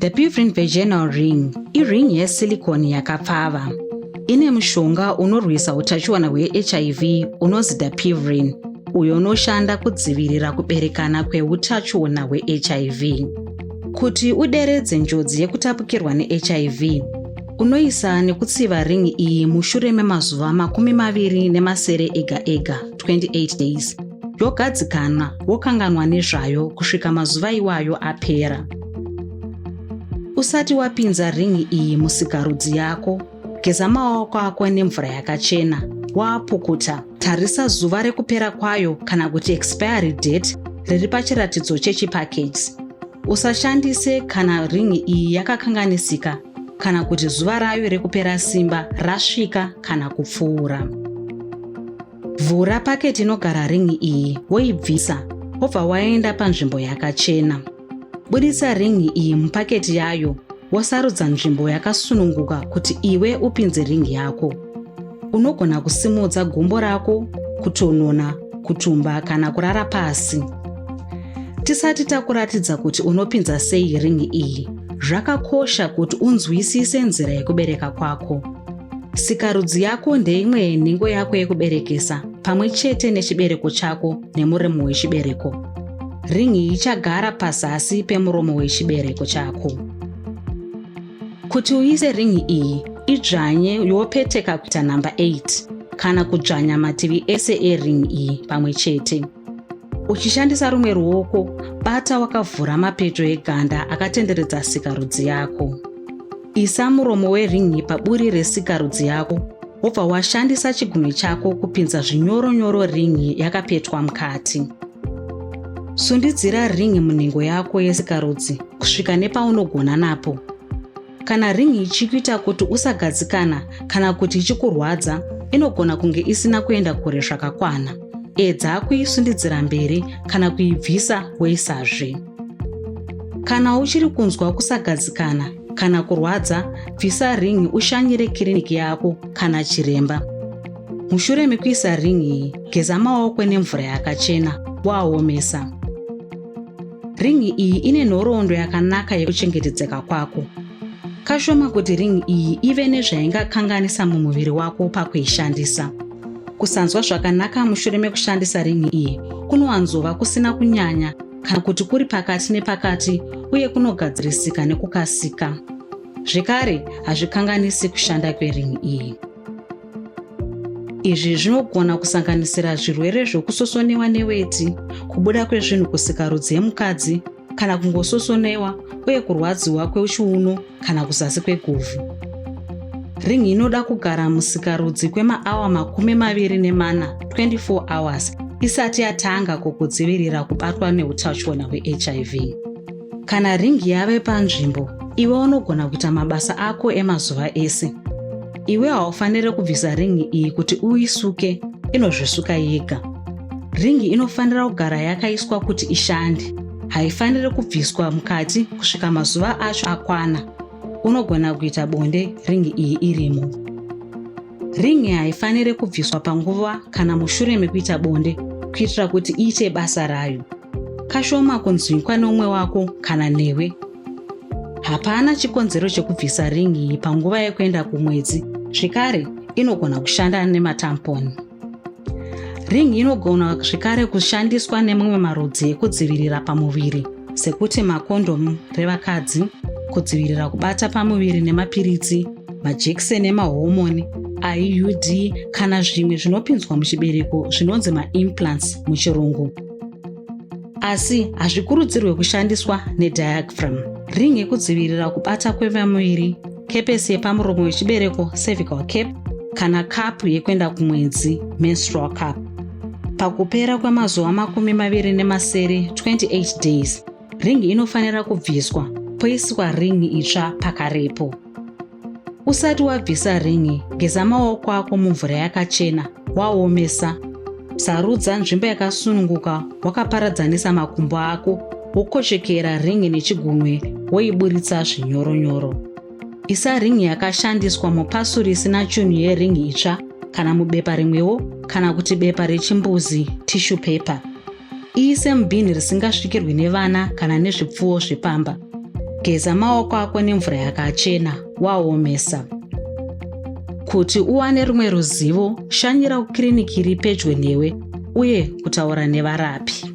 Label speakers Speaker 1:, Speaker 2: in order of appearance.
Speaker 1: Dapivirine vaginal ring iring yesilicone yakapfava. Ine mushonga unorwisa utachiona hwe-HIV unozi dapivirine, uyo unoshanda kudzivirira kuberekana kweutachiona hwe-HIV. Kuti uderedze njodzi yekutapukirwa ne-HIV, unoisa nekutsiva ring iyi mushure memazuva 27 ega ega, 28 days. Yogadzikana wokanganwa nezvayo kusvika mazuva iwayo apera. Usati wapinza ring iyi musikarudzi yako, geza maoko ako nemvura yakachena. Wapukuta, tarisa zuva rekupera kwayo kana kuti expiry date riri pachiratidzo chechipakeji. Usashandise kana ring iyi yakakanganisika kana kuti zuva rayo rekupera simba rasvika kana kupfuura. Vhura paketi inogara ring iyi woibvisa, wobva waenda panzvimbo yakachena. Budisa ring iyi mupaketi yayo, wosarudza nzvimbo yakasununguka kuti iwe upinze ring yako. Unogona kusimudza gumbo rako, kutonona, kutumba kana kurara pasi. Tisati takuratidza kuti unopinza sei ring iyi, zvakakosha kuti unzwisise nzira yekubereka kwako. Sikarudzi yako ndeimwe yenhengo yako yekuberekesa, pamwe chete nechibereko chako nemuromo wechibereko. Ring ichagara pazasi pemuromo wechibereko chako. Kuti uise ring iyi, idzvanye yopeteka kuita namba 8 kana kudzvanya mativi ese ering iyi pamwe chete. Uchishandisa rumwe ruoko, bata wakavhura mapeto eganda akatenderedza sikarudzi yako. Isa muromo wering paburi resikarudzi yako, wobva washandisa chigunwe chako kupinza zvinyoronyoro ring yakapetwa mukati. Sundidzira ring munhengo yako yesikarudzi kusvika nepaunogona napo. Kana ring ichikuita kuti usagadzikana kana kuti ichikurwadza, inogona kunge isina kuenda kure zvakakwana. Edza kuisundidzira mberi kana kuibvisa woisazve. Kana uchiri kunzwa kusagadzikana kana kurwadza, bvisa ring ushanyire kiriniki yako kana chiremba. Mushure mekuisa ring iyi, geza maoko nemvura yakachena, waomesa. Ring iyi ine nhoroondo yakanaka yekuchengetedzeka kwako. Kashoma kuti ring iyi ive nezvaingakanganisa mumuviri wako pakuishandisa. Kusanzwa zvakanaka mushure mekushandisa ring iyi kunowanzova kusina kunyanya kana kuti kuri pakati nepakati, uye kunogadzirisika nekukasika. Zvekare, hazvikanganisi kushanda kwering iyi. Izvi zvinogona kusanganisira zvirwere zvokusosonewa neweti, kubuda kwezvinhu kusikarudzi yemukadzi, kana kungososonewa uye kurwadziwa kwechiuno kana kuzasi kweguvhu. Ring inoda kugara musikarudzi kwemaawa 24, 24 hours, isati yatanga kukudzivirira kubatwa neutachiona hwe-HIV. Kana ring yave panzvimbo, iwe unogona kuita mabasa ako emazuva ese. Iwe haufaniri kubvisa ring iyi kuti uisuke, inozvisuka yega. Ring inofanira kugara yakaiswa kuti ishande. Haifaniri kubviswa mukati kusvika mazuva acho akwana. Unogona kuita bonde ring iyi irimo. Ring haifaniri kubviswa panguva kana mushure mekuita bonde kuitira kuti iite basa rayo. Kashoma kunzwikwa nomwe wako kana newe. Hapana chikonzero chekubvisa ring iyi panguva yekuenda kumwedzi, zvekare inogona kushanda nematamponi. Ring inogona zvekare kushandiswa nemamwe marudzi ekudzivirira pamuviri, sekuti makondomu revakadzi, kudzivirira kubata pamuviri nemapiritsi, majekiseni emahomoni, IUD kana zvimwe zvinopinzwa muchibereko zvinonzi maimplants muchirungu. Asi hazvikurudzirwe kushandiswa nediaphragm. Ring yekudzivirira kubata kwepamuviri, kepesi yepamuromo wechibereko, cervical cap, kana kapu yekuenda kumwedzi, menstrual cup. Pakupera kwemazuva 27, 28 days, ring inofanira kubviswa, poiswa ring itsva pakarepo. Usati wabvisa ring, geza maoko ako mumvura yakachena, waomesa. Sarudza nzvimbo yakasununguka, wakaparadzanisa makumbo ako, wokoshekera ring nechigunwe, woiburitsa zvinyoronyoro. Isa ring yakashandiswa mupasuri isina chunhu yering itsva, kana mubepa rimwewo, kana kuti bepa rechimbuzi, tissue paper. Iise mubhini risingasvikirwi nevana kana nezvipfuwo zvepamba. Geza maoko ako nemvura yakachena waomesa. Kuti uwane rumwe ruzivo, shanyira kukiriniki iri pedyo newe uye kutaura nevarapi.